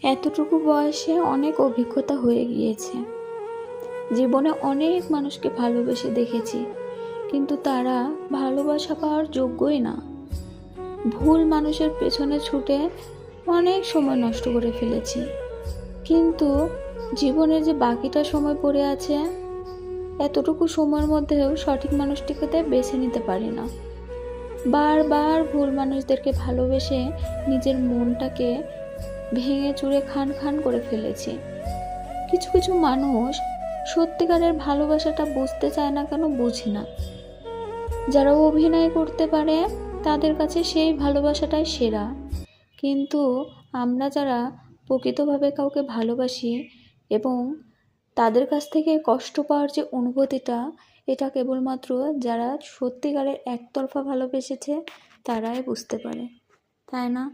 এতটুকু বয়সে অনেক অভিজ্ঞতা হয়ে গিয়েছে। জীবনে অনেক মানুষকে ভালোবেসে দেখেছি, কিন্তু তারা ভালোবাসা পাওয়ার যোগ্যই না। ভুল মানুষের পেছনে ছুটে অনেক সময় নষ্ট করে ফেলেছি, কিন্তু জীবনের যে বাকিটা সময় পড়ে আছে, এতটুকু সময়ের মধ্যেও সঠিক মানুষটিকে বেছে নিতে পারি না। বারবার ভুল মানুষদেরকে ভালোবেসে নিজের মনটাকে ভেঙে চুরে খান খান করে ফেলেছি। কিছু কিছু মানুষ সত্যিকারের ভালোবাসাটা বুঝতে চায় না কেন বুঝি না। যারা অভিনয় করতে পারে তাদের কাছে সেই ভালোবাসাটাই সেরা, কিন্তু আমরা যারা প্রকৃতভাবে কাউকে ভালোবাসি এবং তাদের কাছ থেকে কষ্ট পাওয়ার যে অনুভূতিটা, এটা কেবলমাত্র যারা সত্যিকারের একতরফা ভালোবেসেছে তারাই বুঝতে পারে, তাই না?